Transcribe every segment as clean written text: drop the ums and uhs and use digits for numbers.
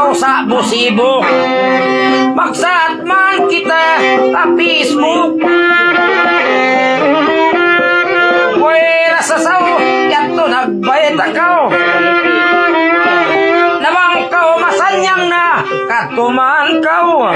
araw sa busibo. Magsat man kita sa Facebook. Pwera sa saw, yato nagbayad akaw. Namang kau masanyang na, katuman kau.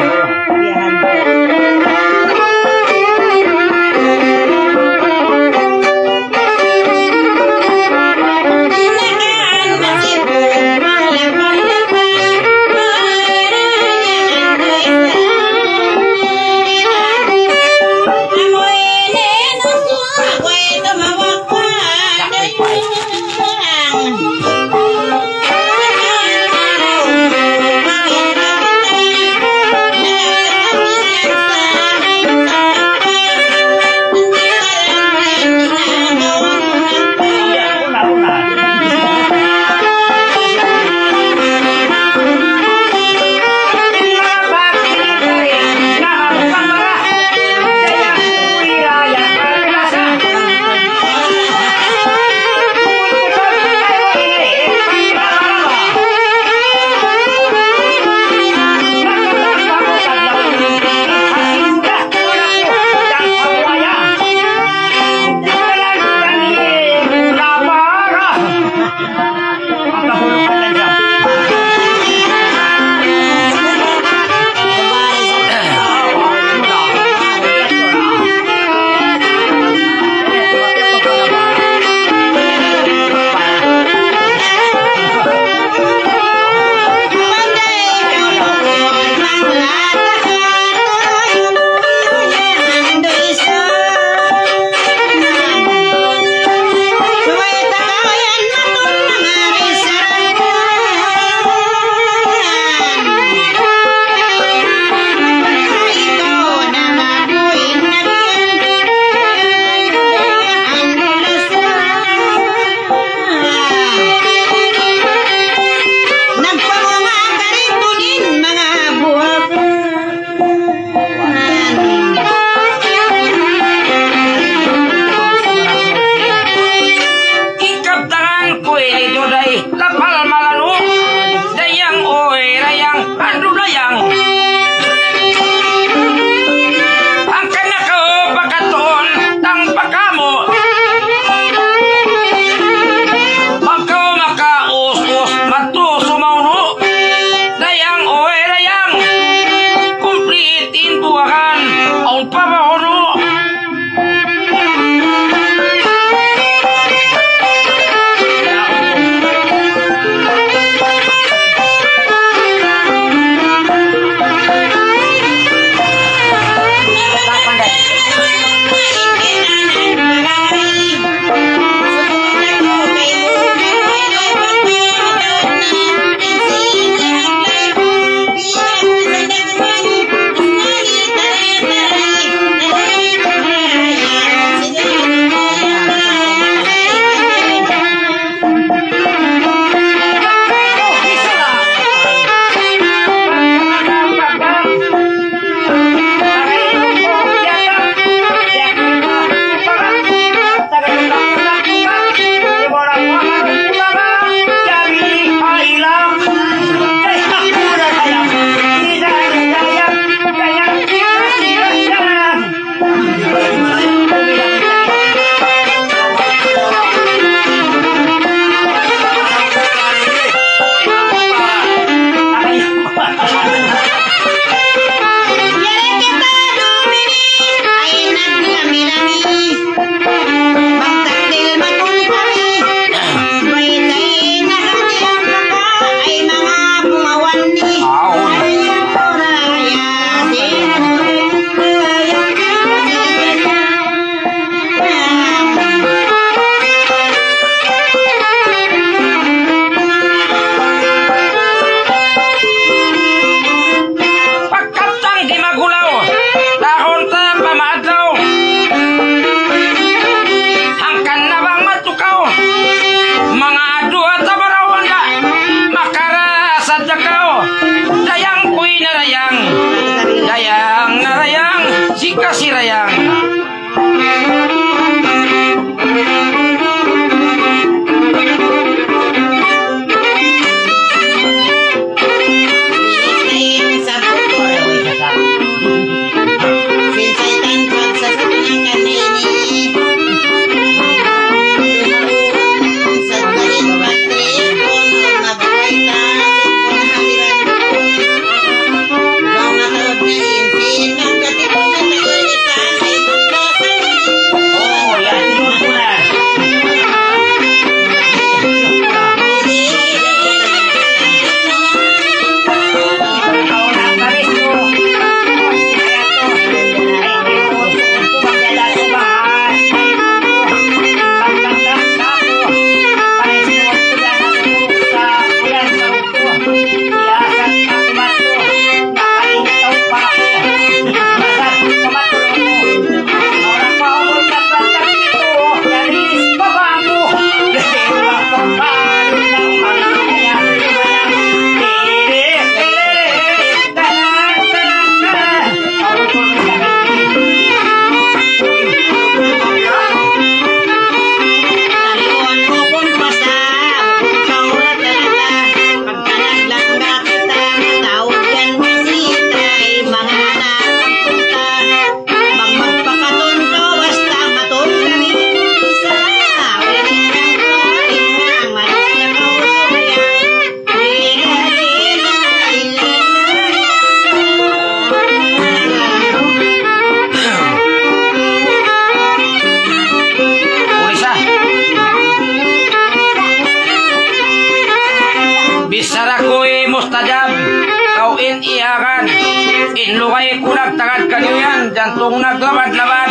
Inlukay ko nagtagad kanyo yan, jantong naglabad-labad.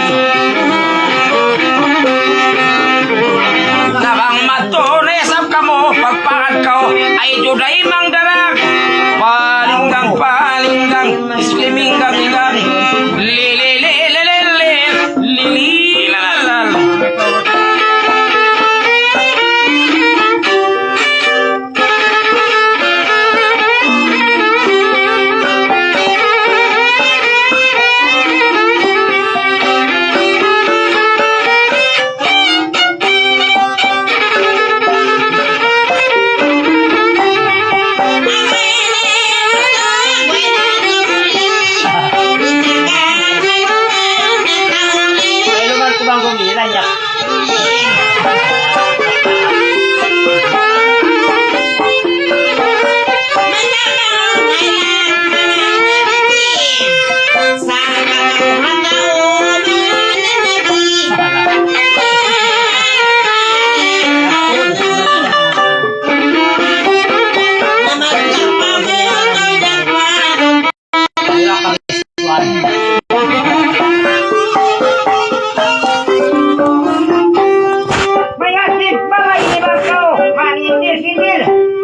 Nabang matunesap ka mo, pagpakad ka ay juday mang darag. Palinggang, isliminggang, lililalal.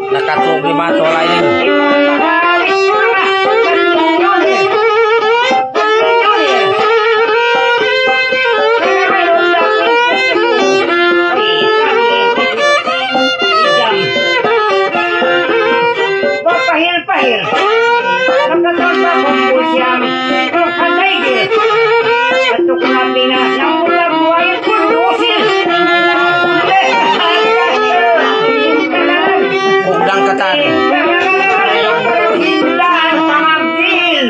Nakatubli matolay din. Pahil-pahil. Nagkatulpa kong pusyam. Pandai ke. Satu kenapi na. Namulang buhay pun dosil. Undang katan. Hindan pangambil.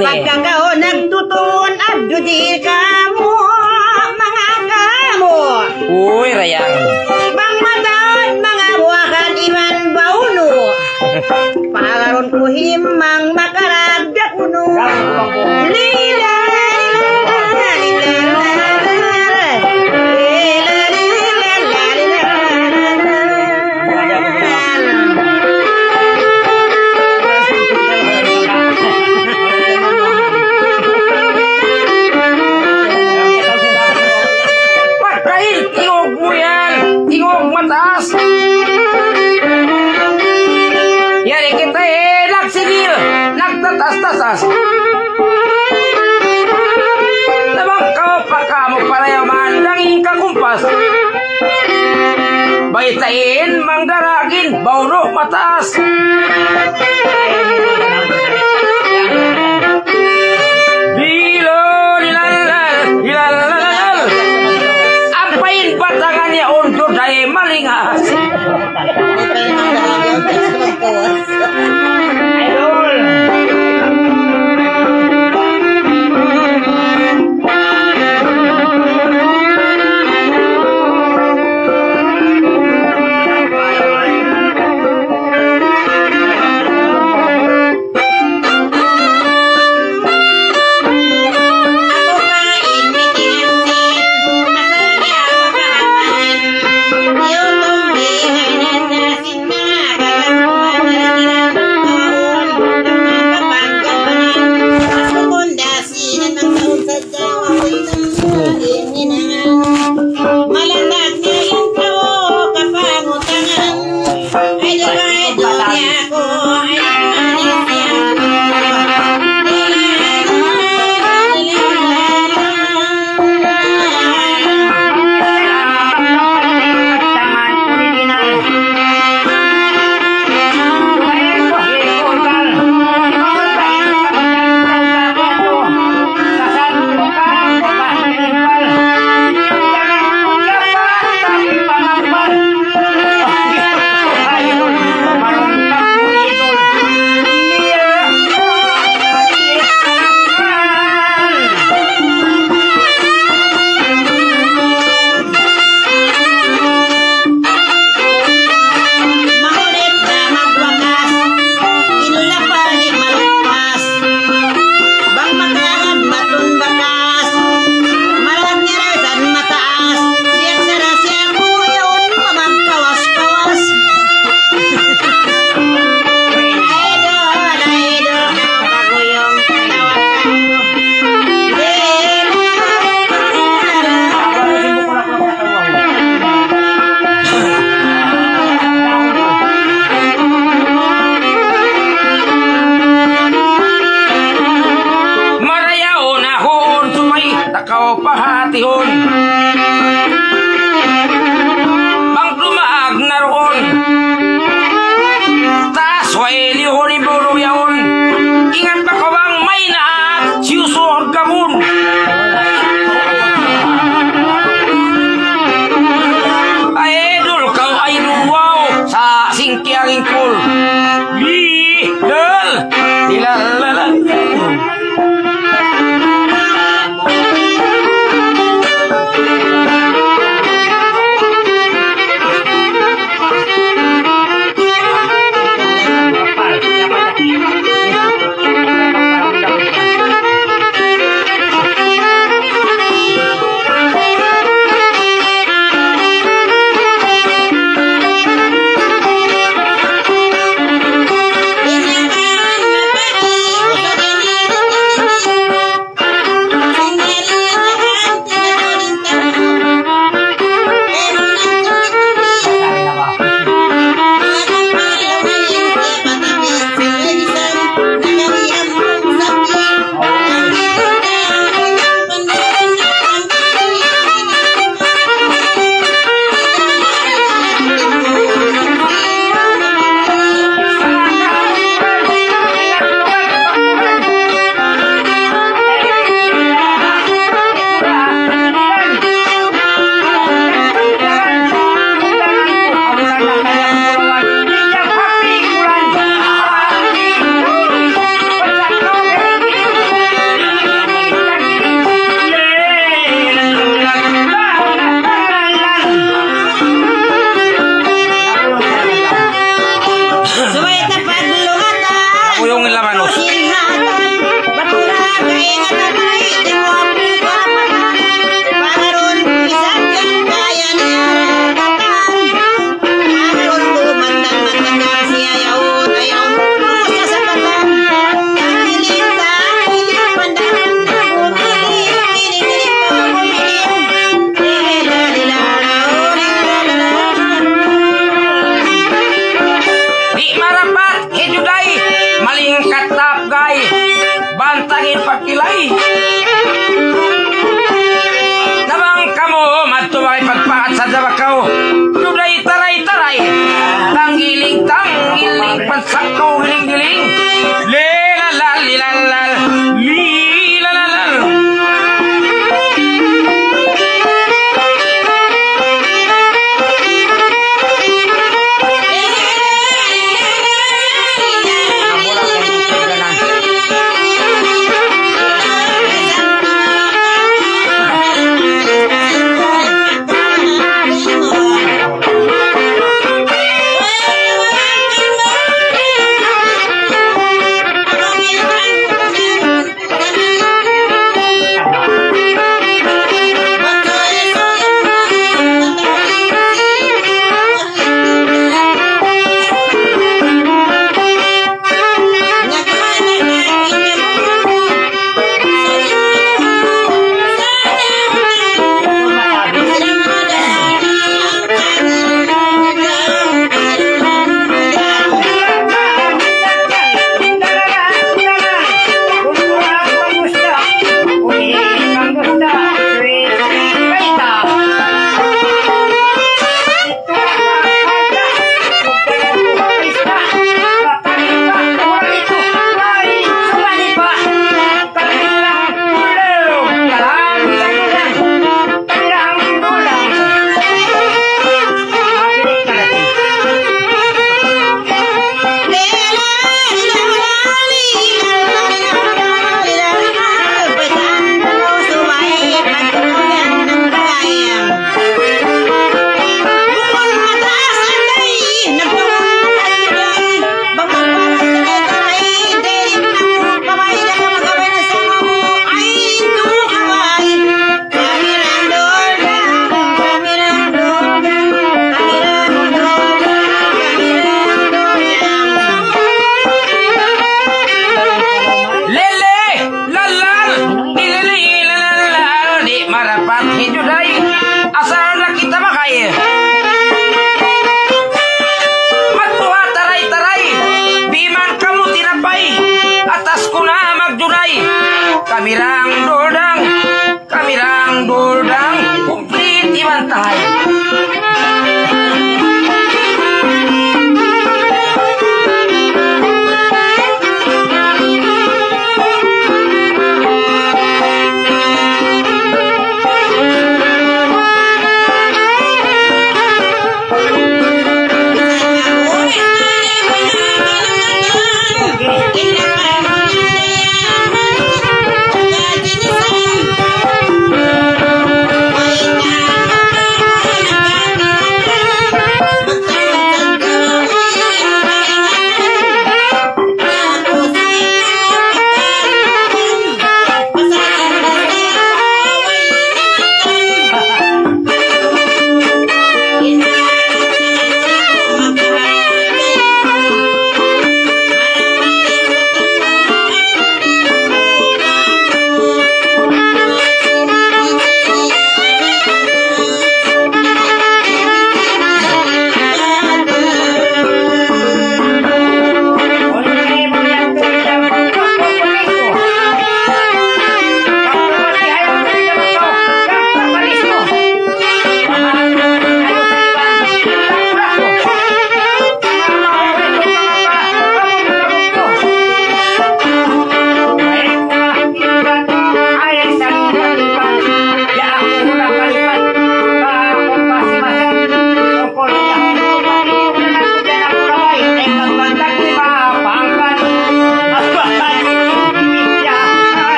Pagka kau nagtutun abdo di kamu mga kamu. Uy, rayang. Bang matan mga buwakan iman bauno. Palaron ko himang makaragdak uno. Lila mataas. Yari kita nagsigil, nagtatas-tasas. Tabang kau pagkamu pareho mandangin kakumpas. Baitain mangdaragin, bauno mataas. Hilalal. Apain batangannya untuk daya malingas. Idol.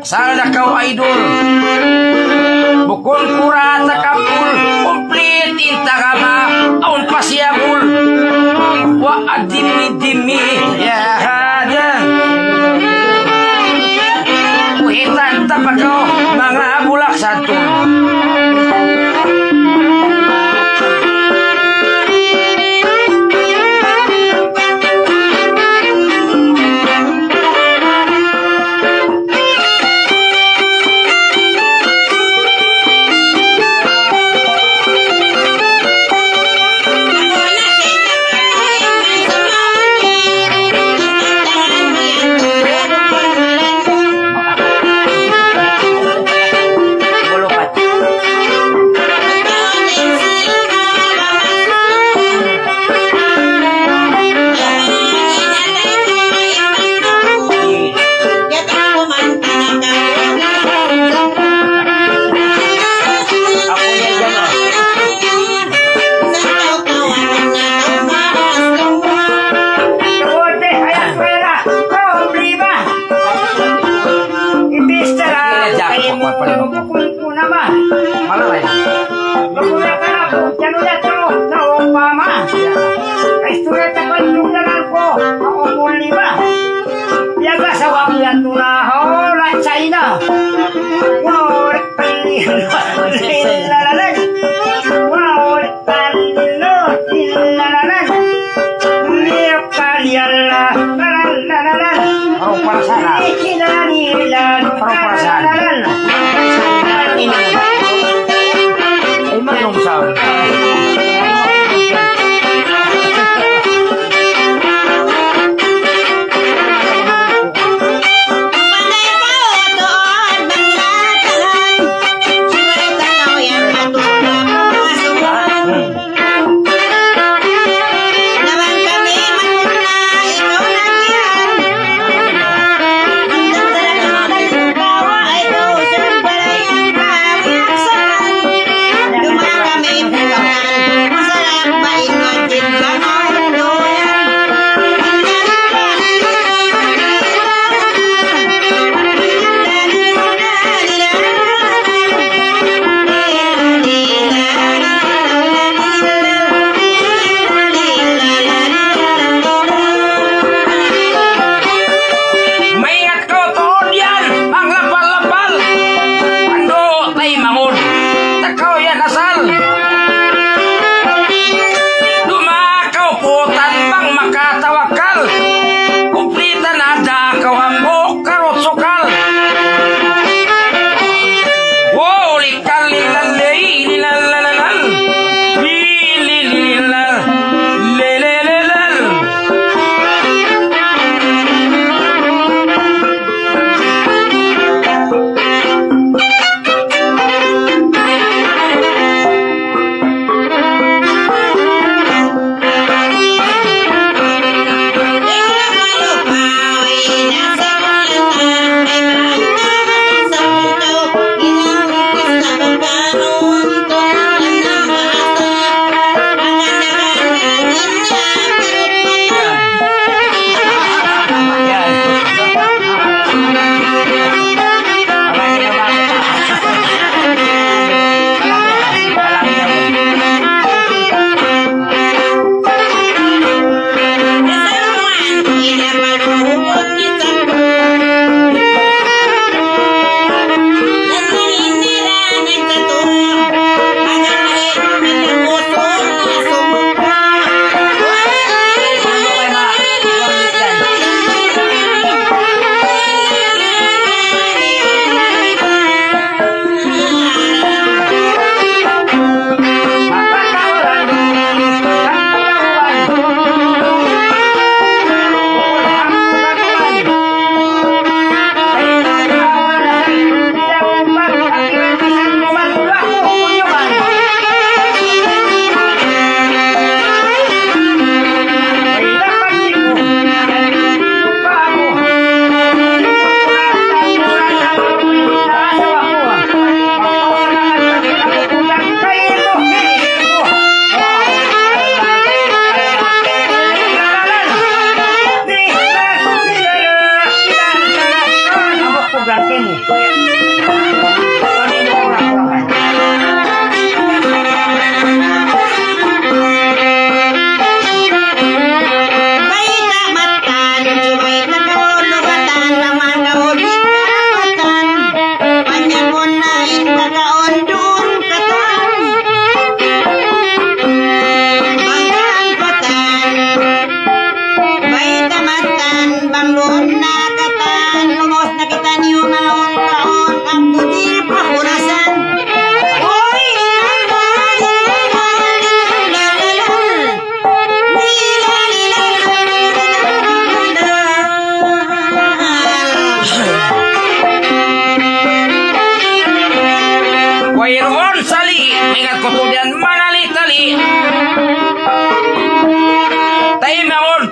Sana kau idol. Bukon kura sa kapul. Complete intagama. Aun pasiagul. Wa adimi-dimi. Yahadan. Kuhitan tapakaw. Mga bulak satu.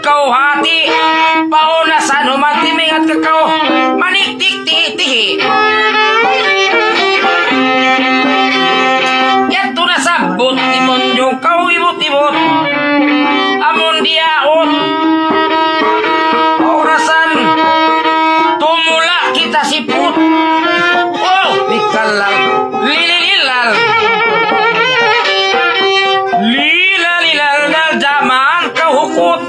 kau hati pauna sanu mati mengat ke kau manik tik tik tik ya tuna sabut timonjong kau ibut-ibut amun dia orasan tumula kita siput oh dikalal lililal lilal dal zaman kau hukut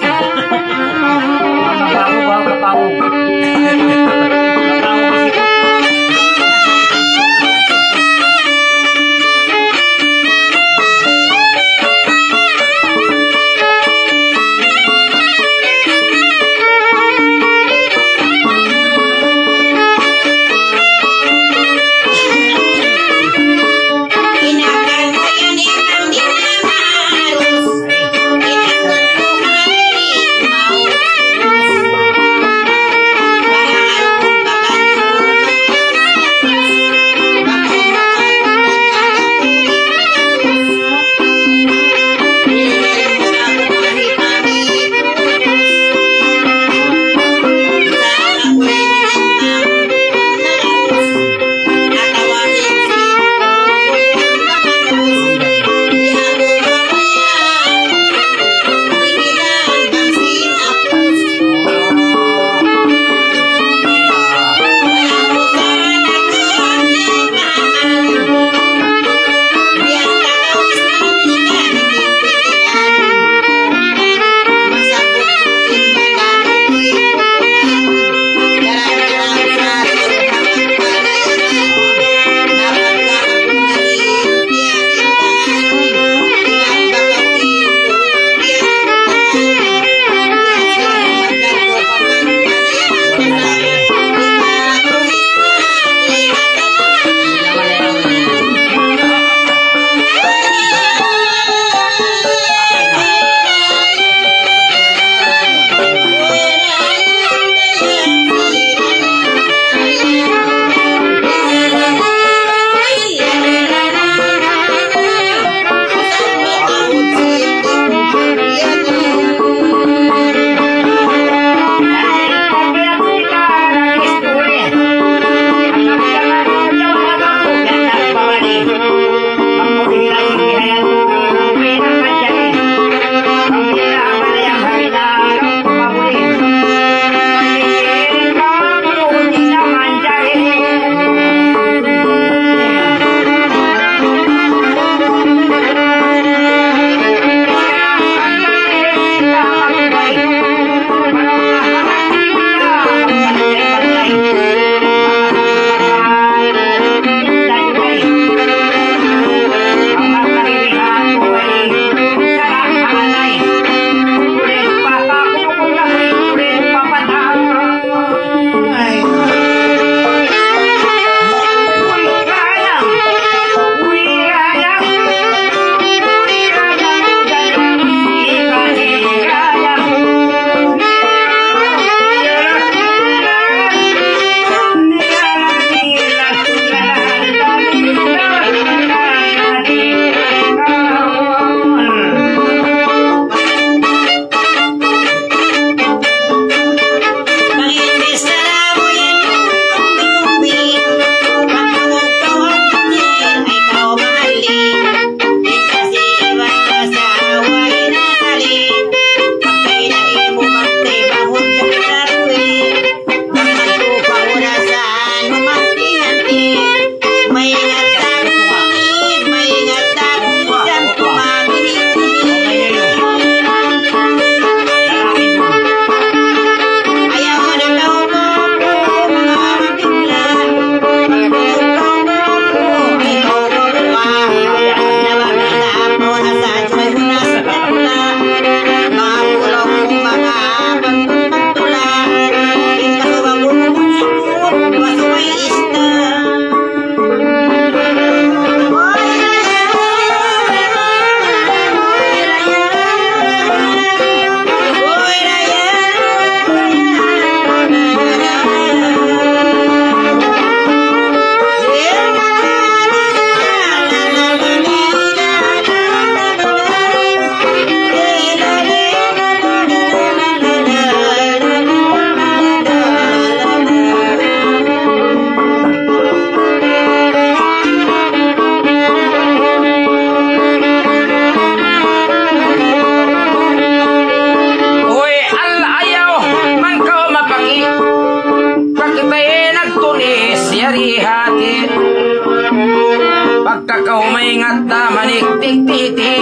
ikaw may ngata maniktik-titi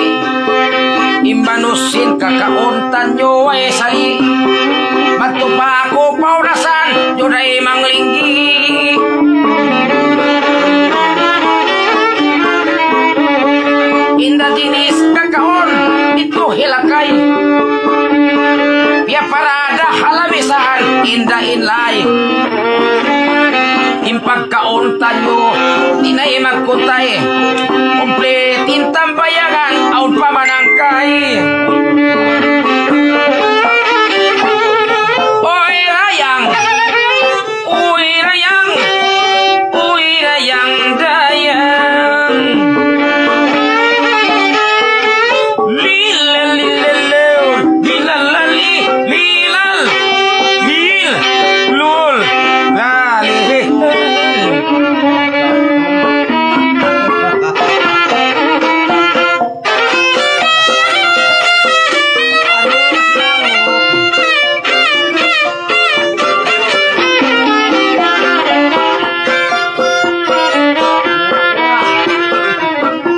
imbanusin kakauntan nyo ay sali matupa ako paurasan yun ay manglinggi inda dinis kakaon ito hilakay pia parada halamisan inda inlay impagkauntan nyo dinay magkutay kompletin tambayagan aun pamanangkay oy rayang uy rayang uy rayang dayang lilal lilal lilalali lilal lil lul lali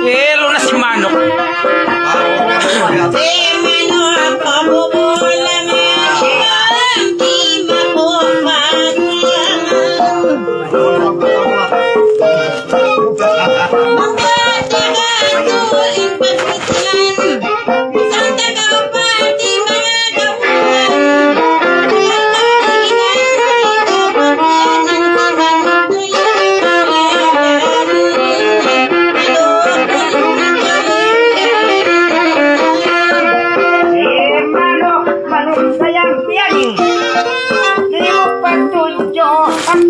Elo na si Manok.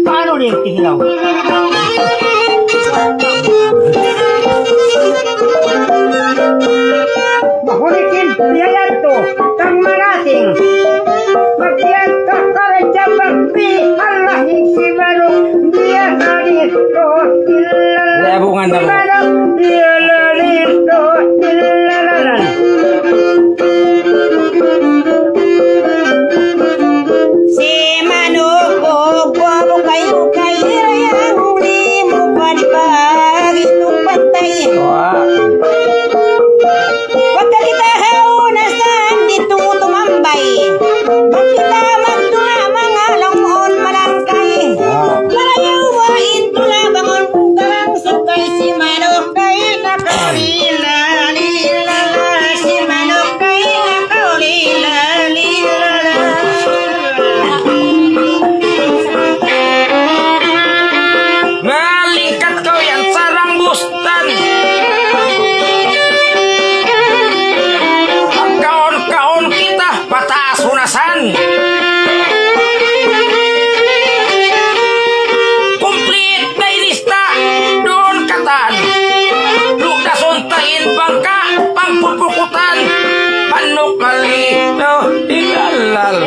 Paano rin tihilaw? Mahulikin biyayan to, kang marating. Magyan ka karadya bakti, alahin si Manok, biya narito, ilalalan. Labungan na mo. Manok, biya narito, ilalalan. Si Manok, bobo kayo rayang di mo panipag itong pantay. Pagka kita haunasan dito tumambay, pag kita magtula mga longon malangkay, karayaw wain tula bangon karang sukay si Manok kay nakaulila lilala, si Manok kay nakaulila lilala. Ngalingkat kau yang sarang bustan kaon-kaon kita patas hunasan komplit na ilista doon katan luka suntain bangka pangpupukutan panok kalito ilalal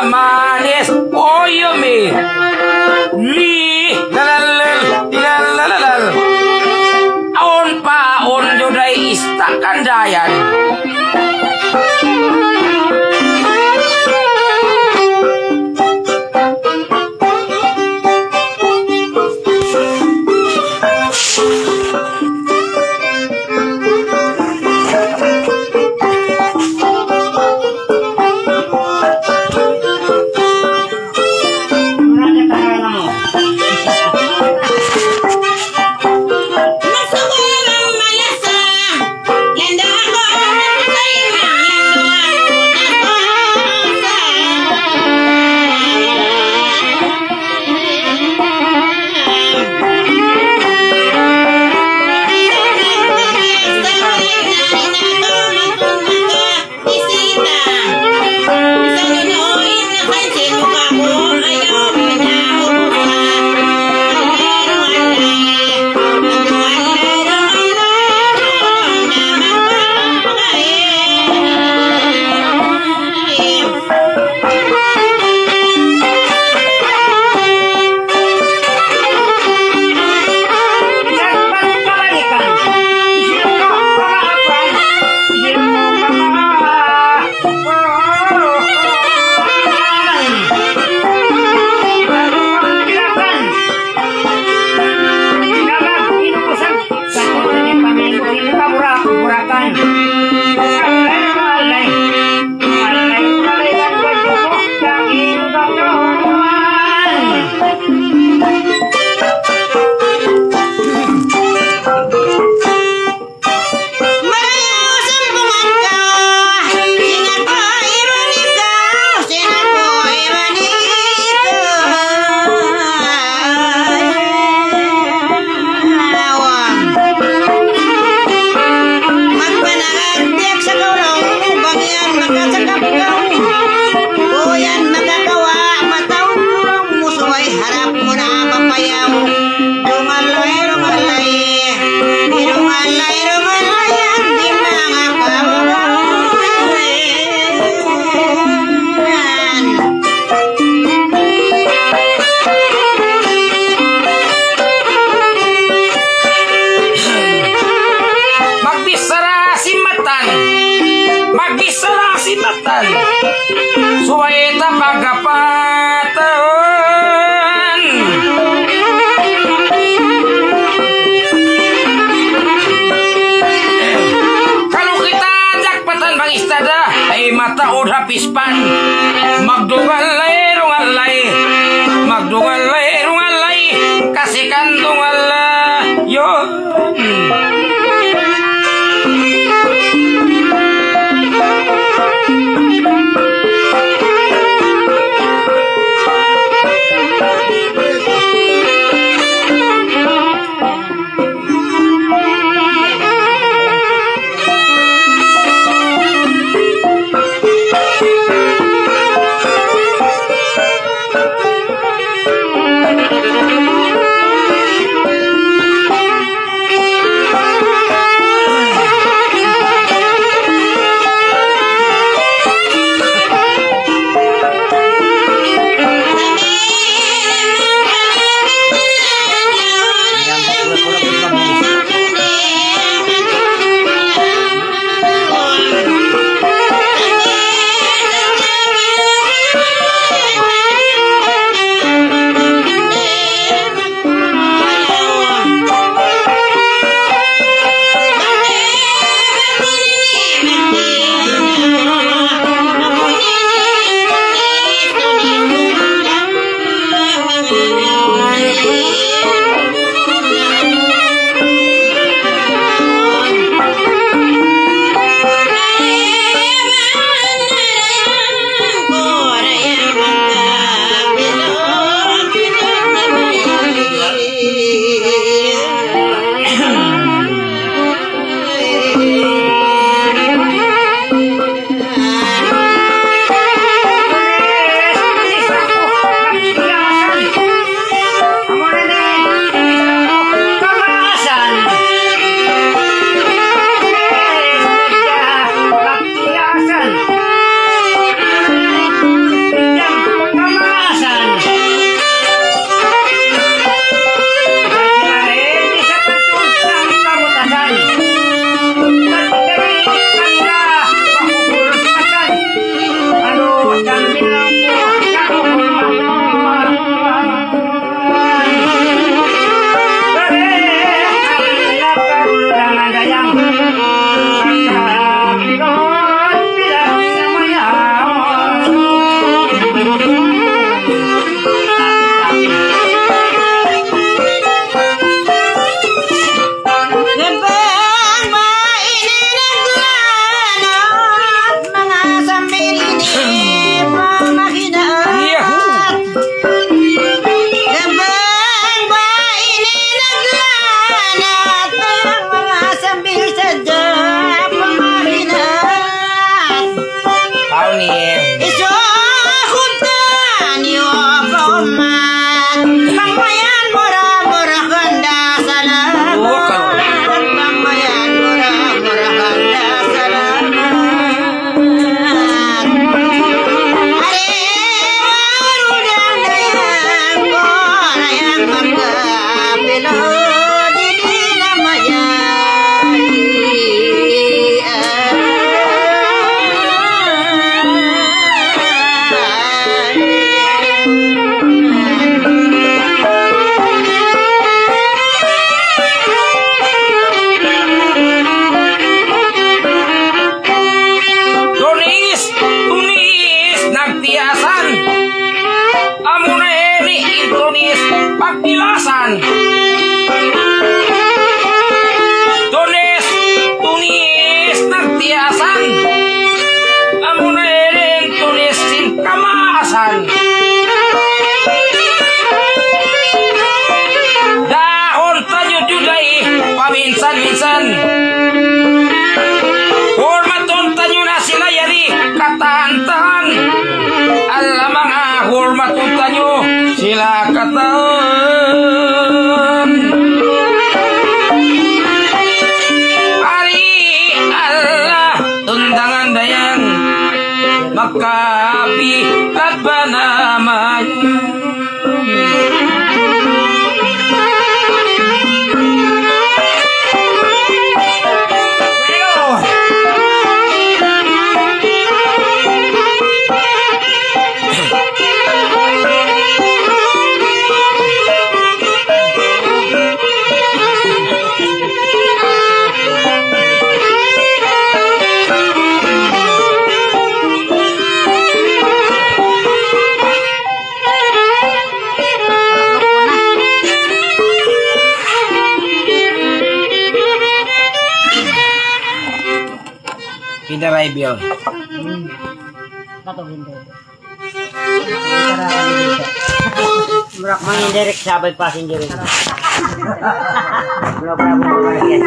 manis oh yummy li lalalal aon paon joday istakan dayan Magisarasimbatan suwaita pagapatan kalau kita jakpatan bang istada ay mata udah pispan magdugal lay rungal lay kasih kantong Allah yo nagtiasan amuna eri intunis pagdilasan tunis nagtiasan amuna eri intunis sin kamaasan dahon tayo juday paminsan-minsan hormaton tayo na sila yari katahan-tahan alam mga hormaton tayo sila katahan ari Allah tundangan dayang makapilat ba naman Pindaray biyon. Murak mang indirect sabay passenger. Murak bravo mo yan.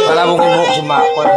Palabong ibuhok si Makon.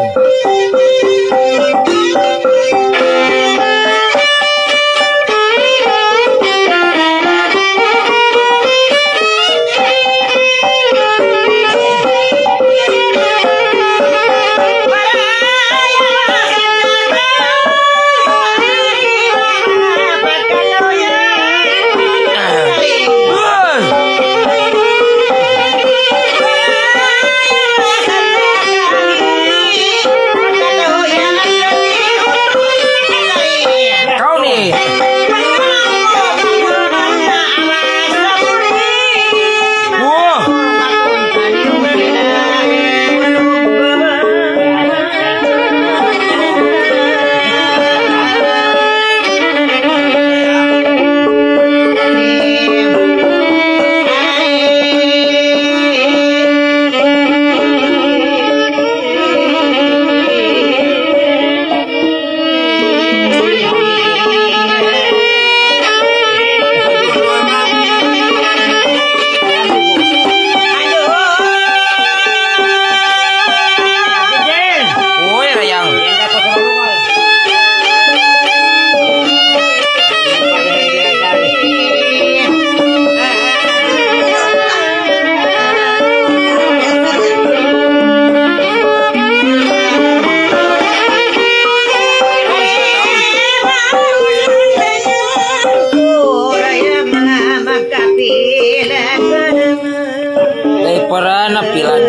Para napilan.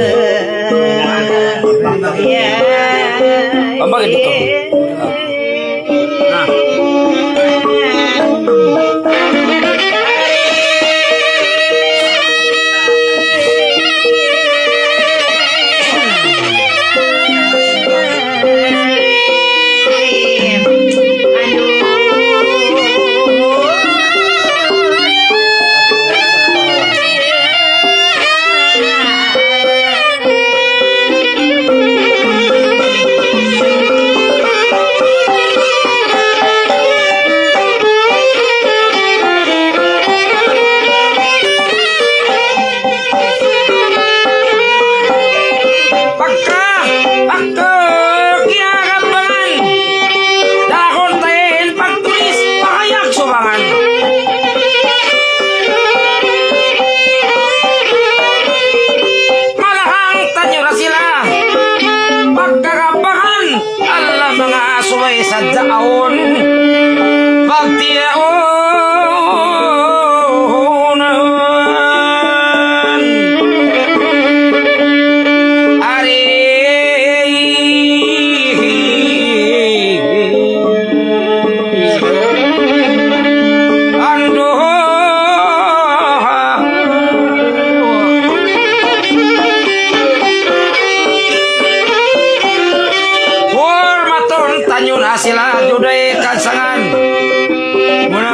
Apa gitu? Nah. Sadyaon pagtiaunan ari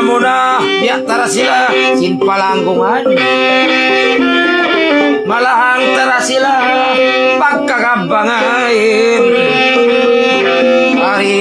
muda ya tara sila sinpalanggungan malahang tara sila pagkakabangain ari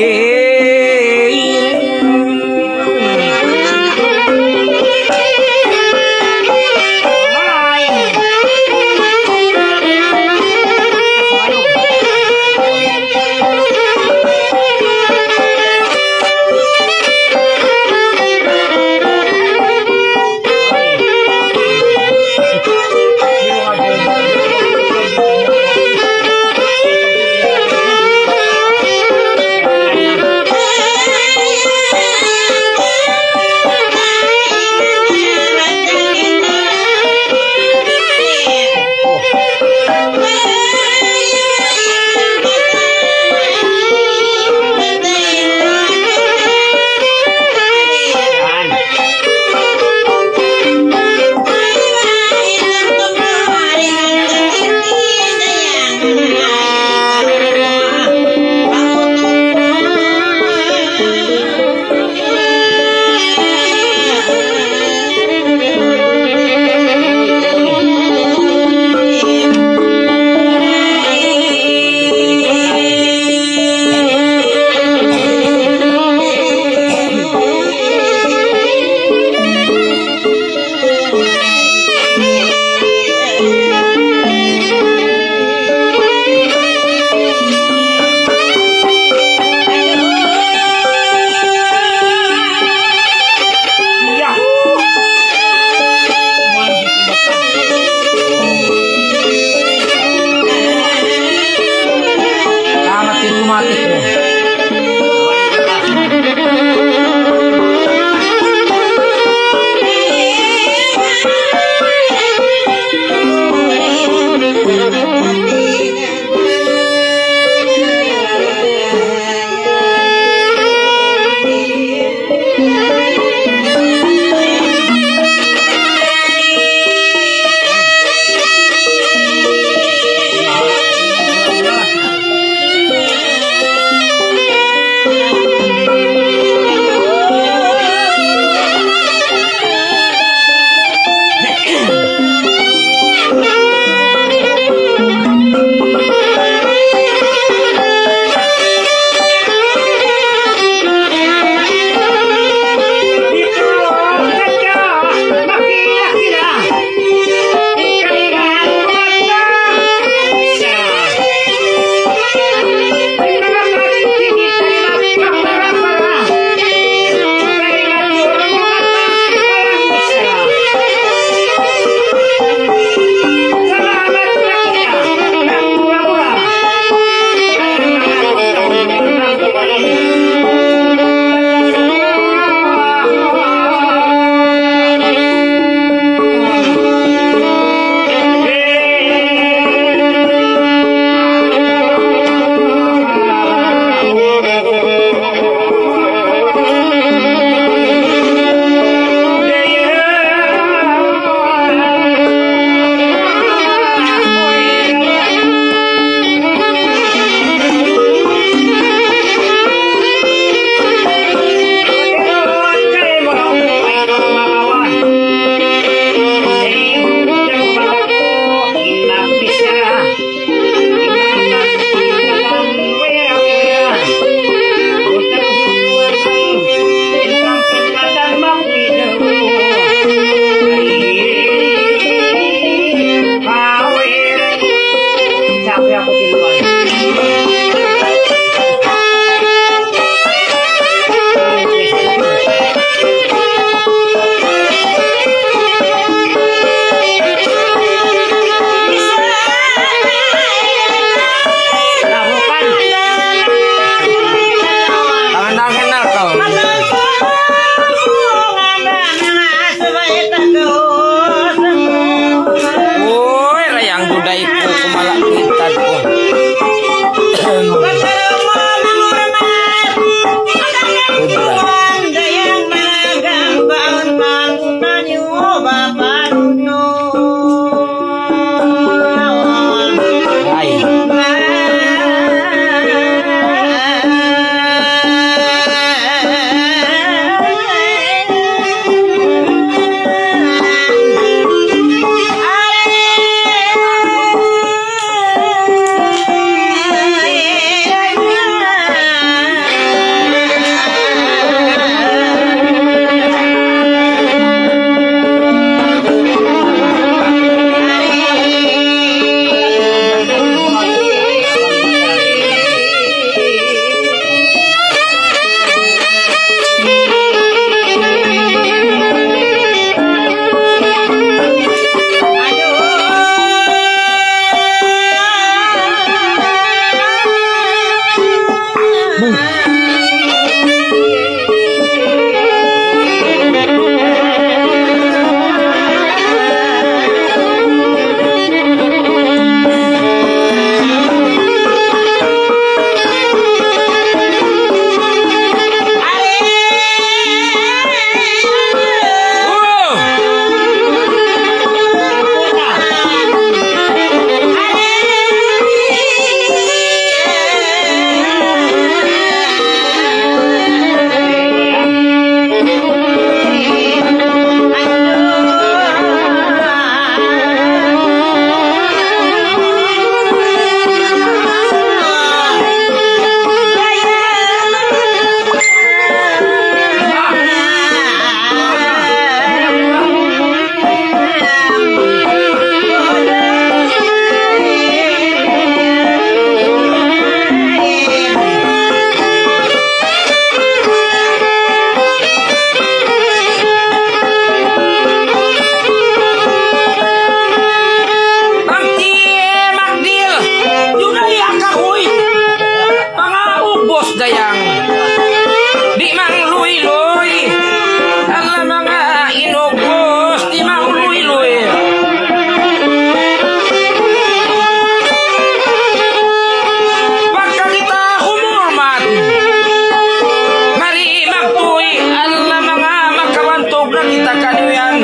na kita kaniyan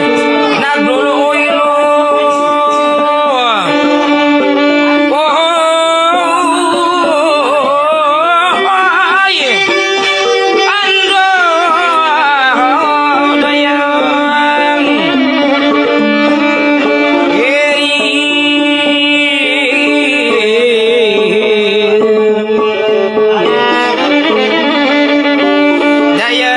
nagluluoy lo. Ay, ando dayang daya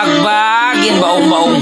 Bagbagin baong-baong.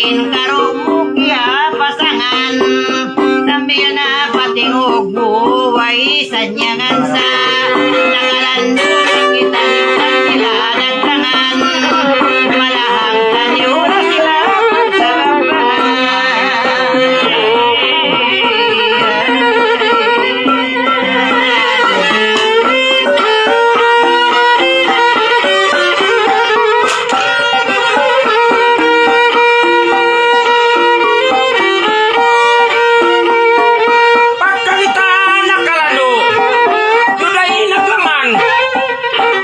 Lain karumuk ya pasangan sambil na patingog buway sanyangan sa nakalandun kita nyukan sila nagtangan malahang kanyo na sila Pagkalita nakalado, juday naglaman.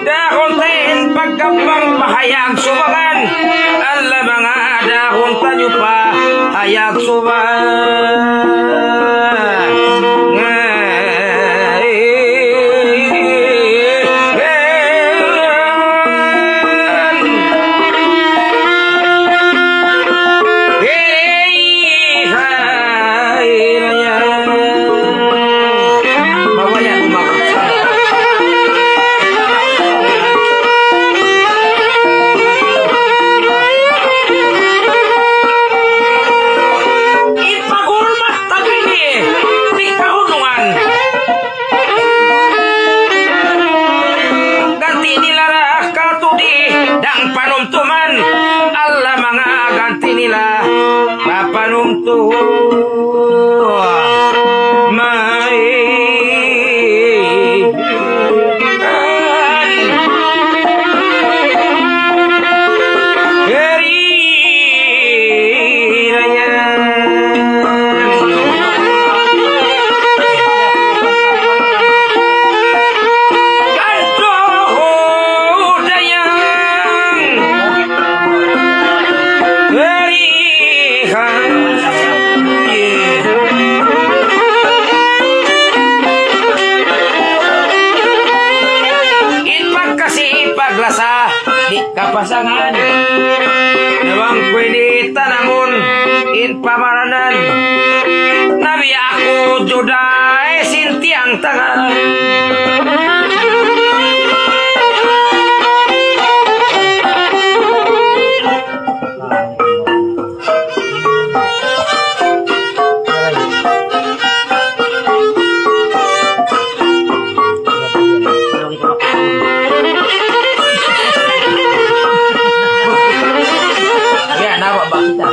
Dahon tayin pagkabang pahayag subangan. Ala mga dahon tanyo pa hayag subangan. Mamaya kumakaksa. Ipagulmat tagini, di kahulungan. Ganti nila katudi dang panumtuman. Alla mga ganti nila paglasa di kapasangan nawang pwede tanamon in pamaranan nabi ako juday sintiang tangan. Ya, nawa ba kita?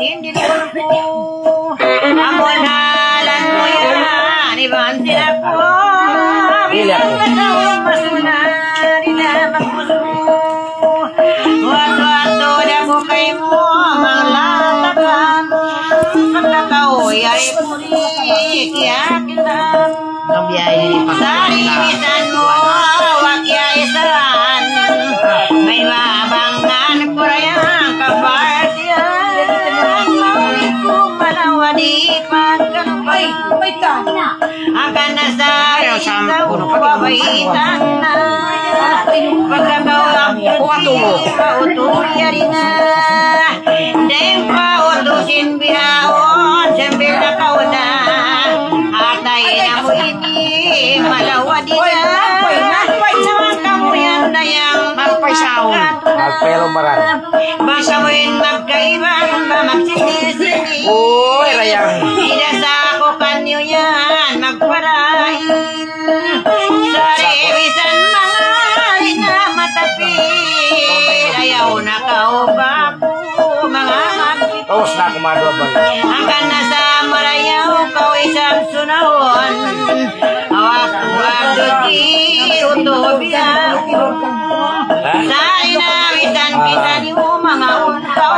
hindi ko amon halan mo yan iban sila ko bilang matawang masuna nila magpuso wato na ko kay mo manglatakan magkakaoy ay puri kaya kita sarilisan mo wakya isan may mabangan ko rayang kapartiyan maulit ko malawadi pagkalpay akan nasa ikaw pabaitan na pagkakawak pautuya rin na dahil pautusin binaon sambil na kauna atay na mo ini malawadi na naman kamu yan dayang Magpelo maran. basawin magkaiban ba magsindi-sindi Uy, rayang. tidak sa ako kanyo yan magparain sa revisan mga na matapid ayaw na kaubak mga mapit Tapos na kumadwa ba? akan nasa marayaw kau isang sunahon awak tuwag doji utobia sa inawisan kita ni mga utaw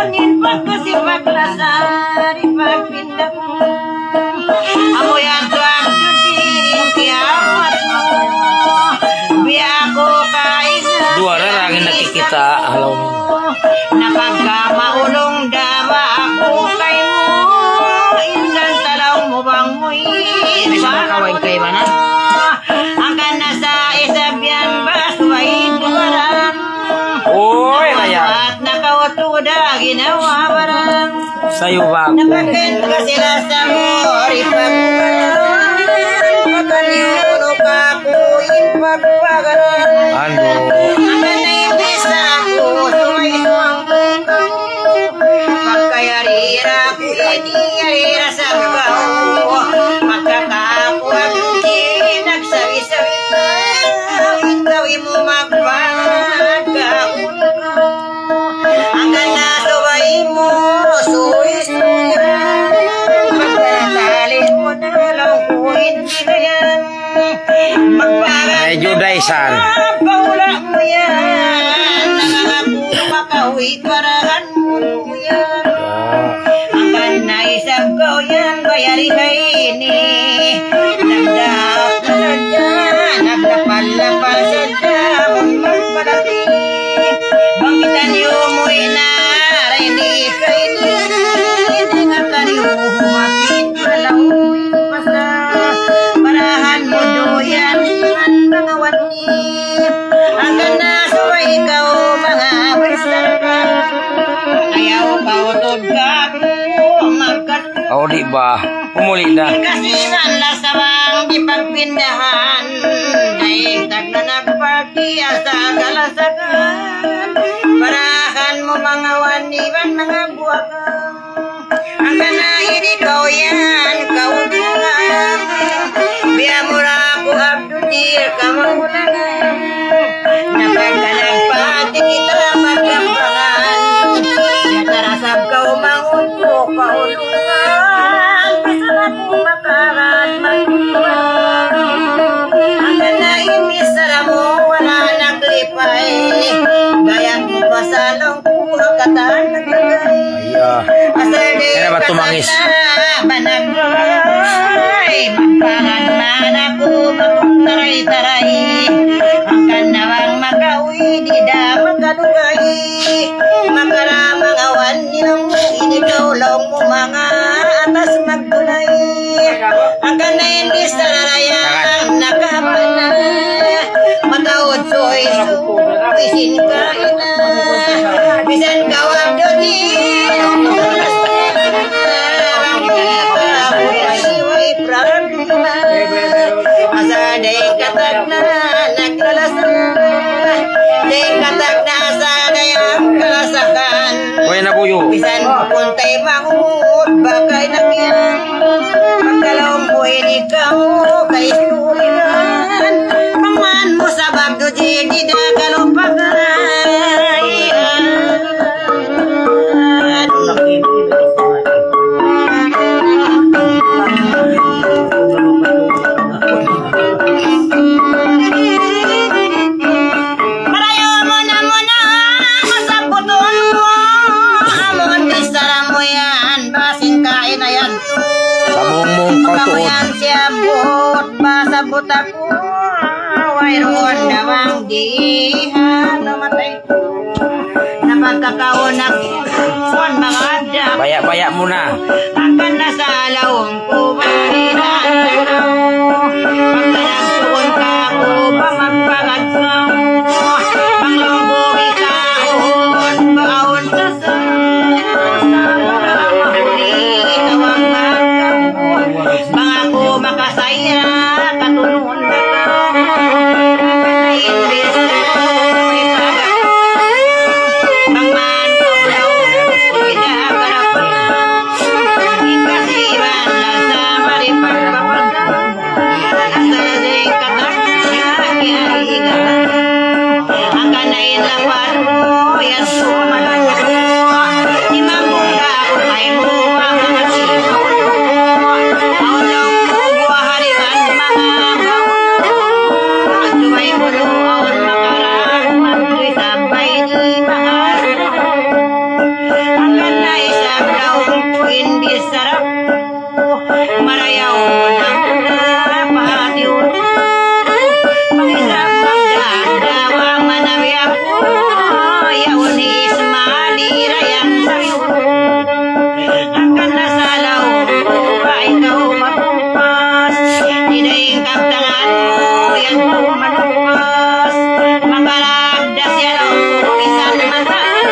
nin pagkasipag na sa ipagpindak amoyan tuwag doji kiamat mo biya ko kaisa Duara lagi nakikita. Halaw mo. Napagkamaulong dama ako kay mo indan talaw mo bang mo'y Kaway kay mana? akan nasa isabyan basway tuwaran Uy, rayang. at nakautuda ginawa barang Sa'yo ba? napakin ka sila sa mori pagpagaran makaniuno ka kuin pagpagaran Ano? akan na ibisa ako suway-suwang pagkayarira ko yarira sa babaw magkakakuha hindi nagsawi-sawi ka gawin mo magpagkakun ko hanggang natuway mo suwi-suyan pagkatalin mo na lang ko hindi na yan Medyo daisan. paula mo yan nangangako makauwi parahan mo yan akan naisag ko yan bayari kay ini nagdap na sadya naglapal-lapal sadya mong magpadati bangkitan niyo mo inara hindi kay ini nga kaniyo humapit malawin pasa parahan mo doyan man mga wani akan nasuway ikaw mga bersama ayaw ka utod ka magkat O di ba? Umuli na. kasiran la sa bang ipagpindahan dahil tag na nagpagkiya sa kalasagan parahan mo mga waniban mga buwagan ang kanahin ikaw yan kautungan biya mo ra ako abdudir ka magulangan napagkanagpati kita magkampangan yatarasab ka umangunto paulungan bisa na kong makarat magdiwang ang kanahin misara mo wala naglipay gayang mo pasalong kuha katan naglagay asal di Kaya ba tumangis? banagay magpangan man ako magtaray-taray ang kanawang magawi di da magadugay makaramang awan nilang mo inikaw mo mga atas magdulay ang kanayin di sa larayang nakapana matawad soy isin ka ina bisan kawag dotin asa day katag na nagkalasan day katag na asa dayang kalasakan Uy, nabuyo. bisan puntay mangungod bakay nakyan pagkalawang buhin ikaw kay suliran pangman mo sa bagdo di da kalupagan tapo wayron damang dihan namatay ko na pagkakaon ako mga dam Baya-baya muna. akan nasa lawang ko pagkinaalaw pagkanagtuon ka ko ba magpagagsaw manglongbogi kaon baon sa mga ko makasaya katunun na imbis bangman ko daw idagarap ikasiban na sa maripagpapagda nasalasing katak siya kiyahiga ang kanain lapar mo yan sumalaya imambong ka ako kay mo ang mga sigaw marayaw ng pahatiw pangirap magdadawang manabi ako yaon ismalirayang sayo akan nasalaw ba ikaw matupas nidaing kaptangan mo yan ko malupas makalagdas yan o isan mataas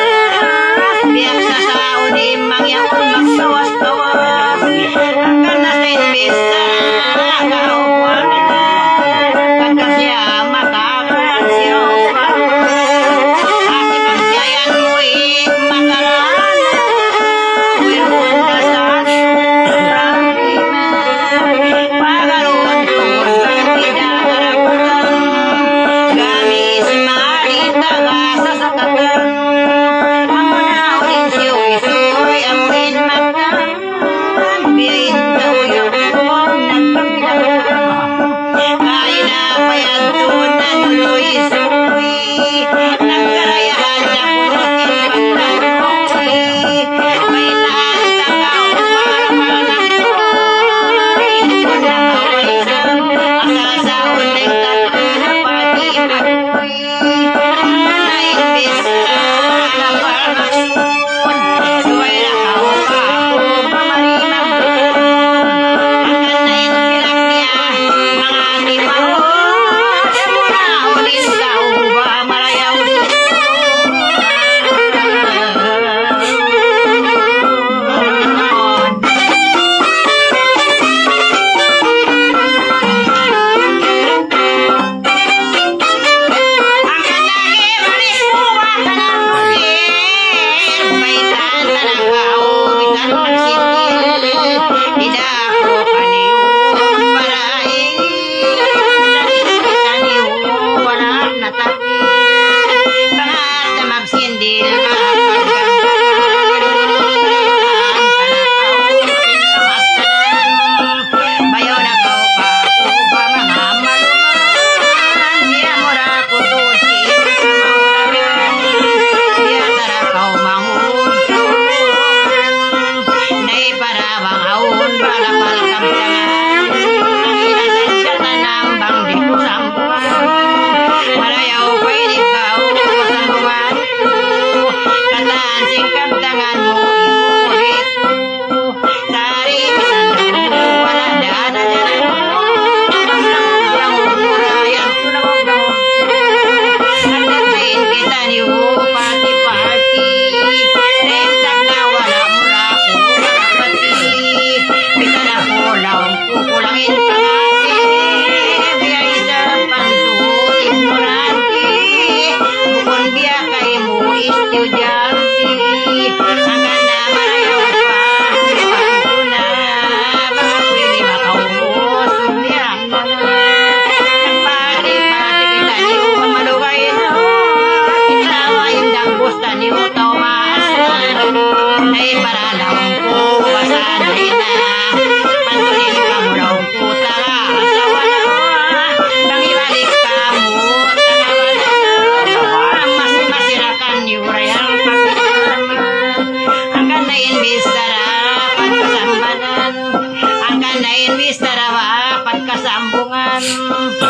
biyak sa saudi mangyaon magsawas-tawas akan nasa imbisa kaupuan pagkasya makakasya at ipagsayan mo makaran wirun dasan pagaroon tuwan idagaraputan gamis maritaga sa sakatan ang unin siyoy-soy amuin matang biyayin daw yung nagpagdagan kaya na payantunan nuloy-soy nagkarayahan na punutin pagtagoy may taas takaw para manaksoy kung nakawaisan asasaon ng tatlo na pati-patoy na imbisa na parmasun duway nakaw pa ako mamarimang akan na inpilak niya mga timahon muna ulit sa uba marayaw bayaw na kau pa upa mga maluman biya mura putusin sa maulagan biya tara kau manghuntuan nay parawang aun balapal kamtangan ang inasasyatan ng bangdi ko sambuan marayaw pa'y ikaw sambungan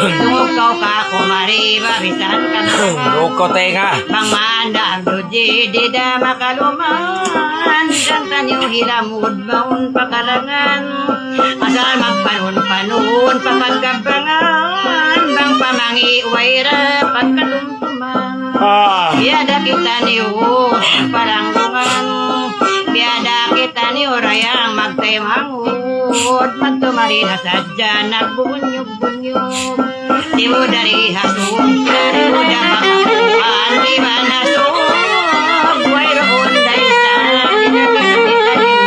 Tungog kau ka kumariba bisan ka na Ruko tenga. Bang mandang doji di da makaluman Dan tanyo hilamud maun pakalangan Asal magpanun-panun papagkabangan Bang pamangi waira pagkatumtuman Biada kita niyo palanggungan Biada kita niyo rayang magtaymangud Magtumarina sadya nagbunyog-bunyog Tibo dari hasong Tibo da makakuan Di ba nasog Wayroon day sa Dinagkita niyo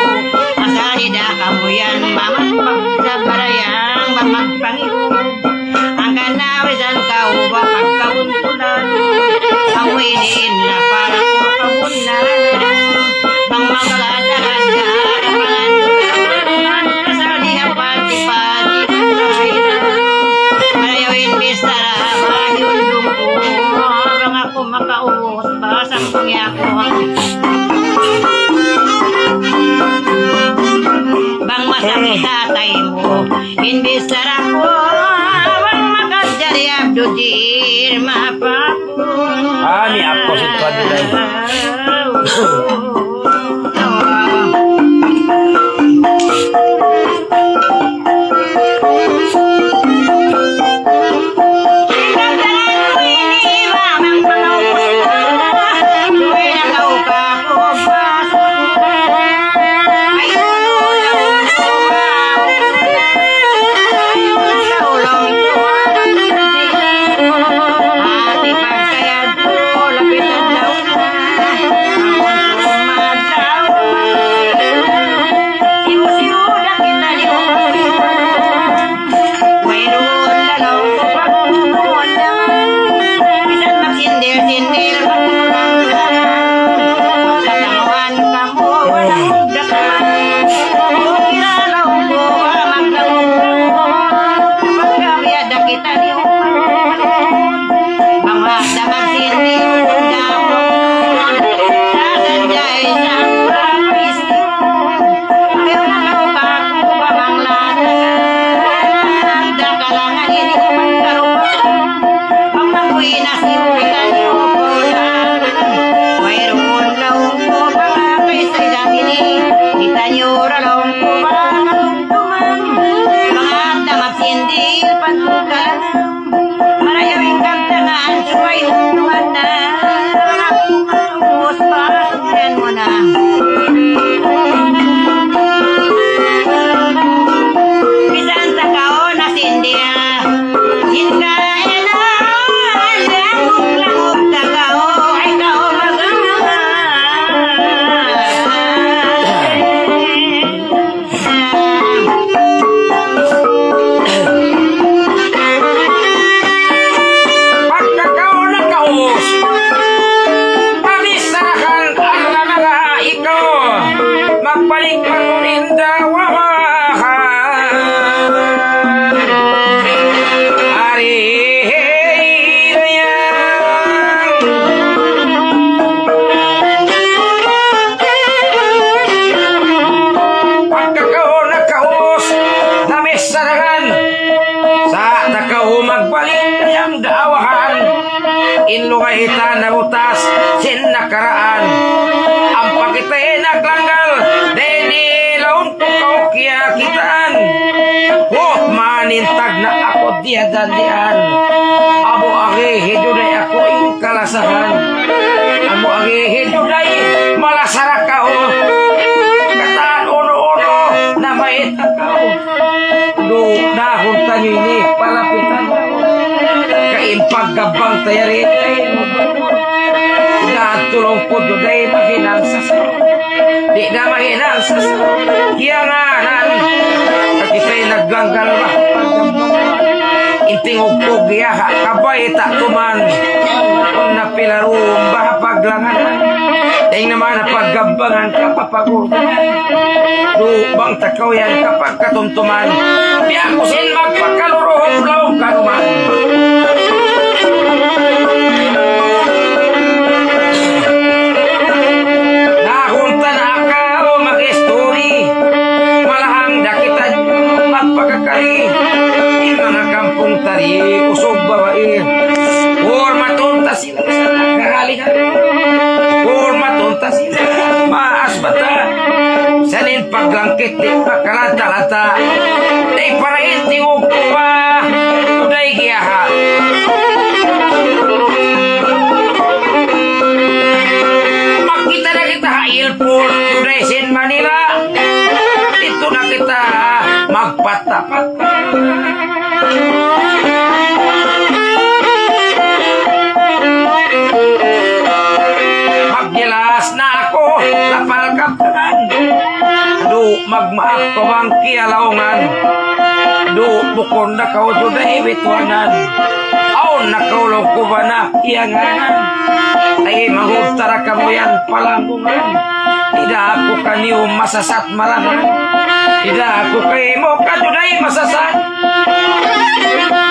Asali da kamuyan Mamagpag sa barayang Mamagpangihog Ang kanawisan ka uba pagkauntulan Ang winin na para ko kabunan Bang magagada-gada Pangandulan Kasali ang pati-pati Marayawin bistara Mahayun lungko Bang ako makauos Basang pangyako Bang masakit tatay mo Inbistara ko Bang makadjari abdudir Mapapun Ni ako si Tuan Juday. Inlungay na utas sin nakaraan ang pakitay naglanggal deni laon ko kaya kitaan manintag na ako diadan amo agi hiduday ako ing kalasahan amo agi hiduday malasara kao kataan ono-ono na mait kao do dahon tanini palapitan pagkabang tayarin tulong po doday mahinang sa di na mahinang sa kiyanganan kakitay naglanggal ba intingog po giyaha kabay taktuman kung napilarum ba paglanganan dahil naman na paggabangan kapapagugan do bang takaw yan kapag katuntuman biya ko sin magpakalurohong laong kanuman nahunta na ako mag-story malahang dakitan magpagkakari yung mga kampung tari iti makalanta-lanta. Day para iti ko pa. Day giyaha. Magkita na kita airport. Day sin Manila. Dito na kita magpatapat. Maggilas na ako. Lapal kaptanan. Magmaak ko ang kialaungan. Bukon na kao to na ibitwanan. Aw, nakaulong ko ba na iyanganan? Ay, mahutara ka mo yan palanggungan. Ida ako kaniyo masasat malangan. Ida ako kay mo kadunay masasat.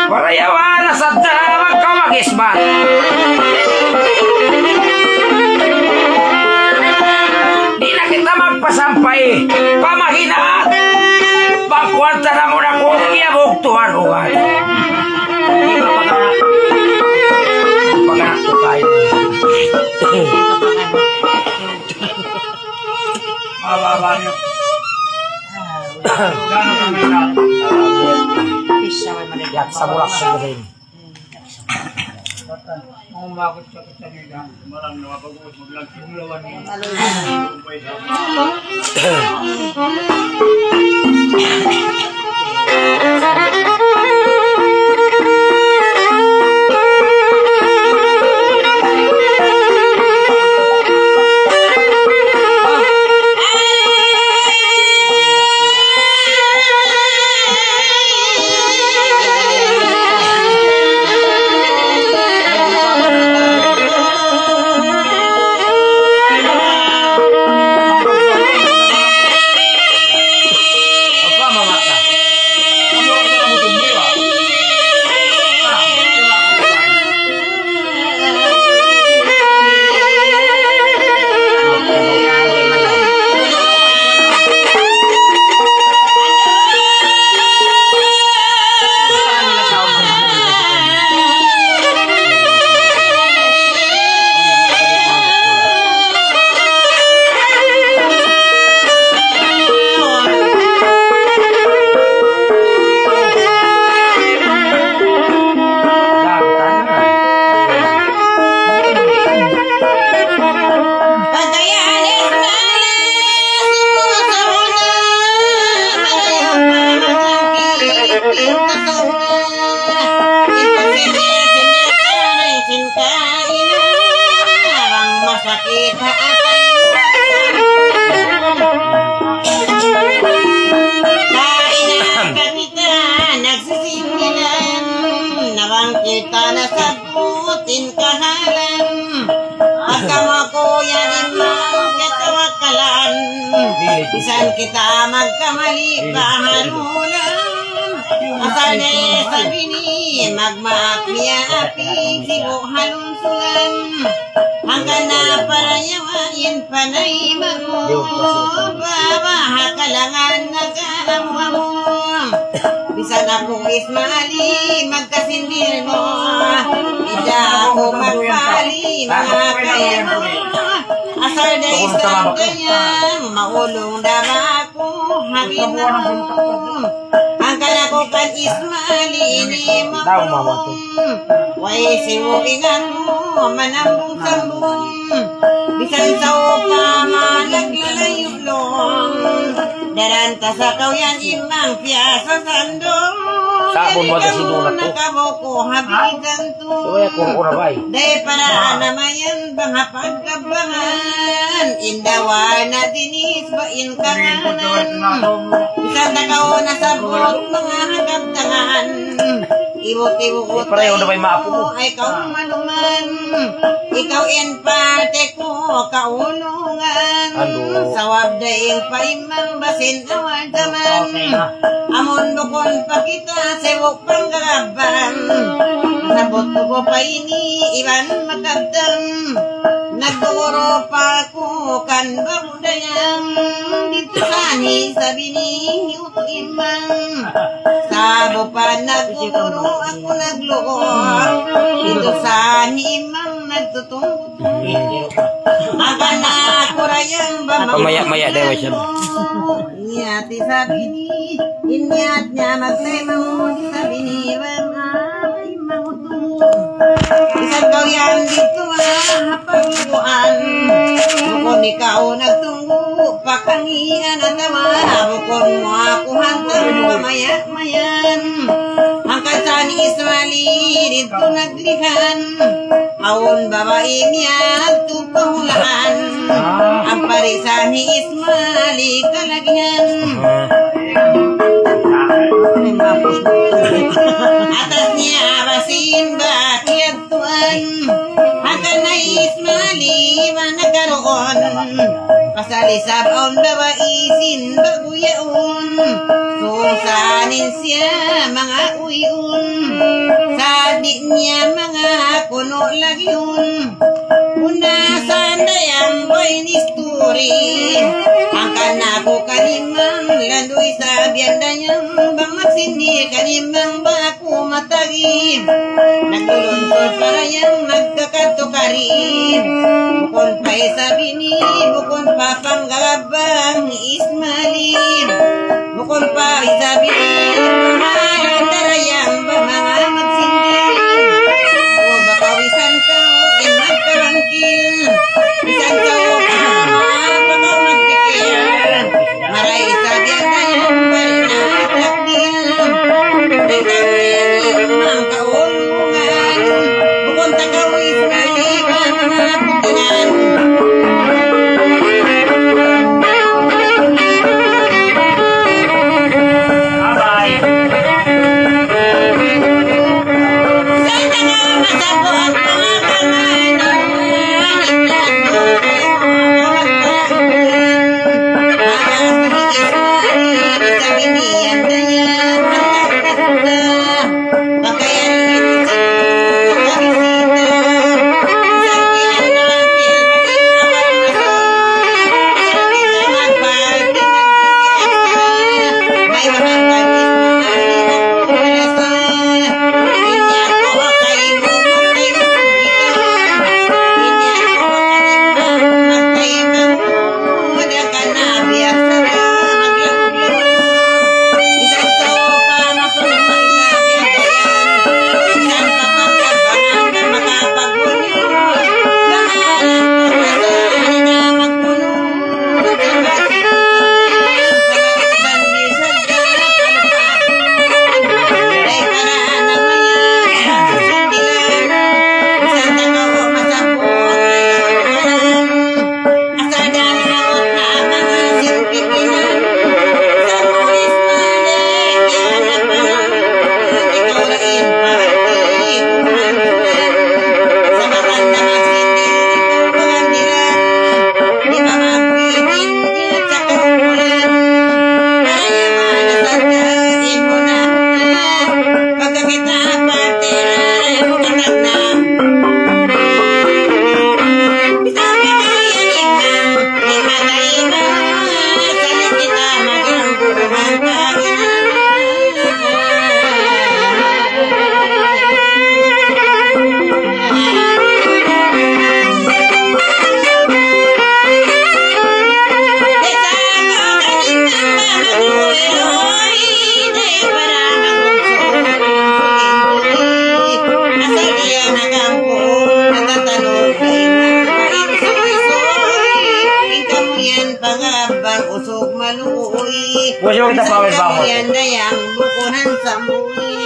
Parayawan na sa damang kawagisbat. Di na kita magpasampay. Pamahinaat. Pagkwanta na mo na kung iyabugtuhan uwan. Pagkanak ko kayo. Mababa niyo. Gano'n kami na? Yak sa bulak sa rin. Umakot sa kita nila. Marang nakapag-uot maglang-simulawan niya. Kita na sabutin kahalan Agama ko yan imang katawakalan Bisan kita magkamali pahanulan Asanay sa bini magmaapi-api Sigo halunsulan Hanggang na parayawain panay Babahakalangan nag-aamwa mo Bisan akong ismali, magkasindir mo Ida ako magpali, mga kaya mo Asal na isang kaya, maulong dama ako Hangin na mo Ang kalako kan ismali, ini makulong Way siwukingan mo, manambong sambong Bisan sa upa, malaglalayulong Daranta sa kauyan imang piyasa sandong Sabon mo kasi doon na to. Nakaboko habigan to Kaya kung urabay. Day para namayan bang hapagkabangan Indawa na dinis ba inkanganan Bisan takaw na sabot mga hagabdangan Iwot-iwot Pareho na may maapo mo. ay kaumanuman Ikaw in parte ko kaulungan Ano? Sawab daing paimang basin awal daman Amon bukon pa kita sewok panggaraban Sabot ko pa ini iban makabdang Nagduro pa ko kan barudayang Dito sani sabi ni uto imang Sabo pa nagtuturo ako nagluo Dito sani imang nagtuturo Aga na ako parayang bamang. Pamaya-maya daw siya. Inyati sabi ni, inyat niya magtaymang sabi ni, ay mangutungo. Isang daw yan dito pagluan. Bukon ikaw nagtunggo, pakangian at tawa. Bukon mo ako hantang mamaya-mayan. Ang kasa ni Ismali dito naglihan. Awon babae niya tupahulaan. Ang parisa ni Ismali kalagyan. Atas niya basin bakit tuan. Hanggang na Ismali managaroon. Pasalisab on babaisin baguyaon. Susanin siya mga uyon. Sadik niya mga kuno lagyon. Unasan dayang boy ni story. Ang kanako kanimang landoy sa biyandanyang bangat sindi kanimang baku matagi. Nagtulunsod parayang nagkakatukari. Bukon pa'y sabi ni bukon pa panggalabang Ismali. Bukon pa'y sabi ni mahal darayang ba mga magsindi. O bakawisan ka o magkarangkil. Isan ka o bakaw magpikir. Maray sabi ang dayang parinakakil. Nagkakil ang kaulungan. Bukon takaw Ismali mga putingan. Usog maluoy. Usog na pawid bangon. Yan dayang bukuhan sa muwi.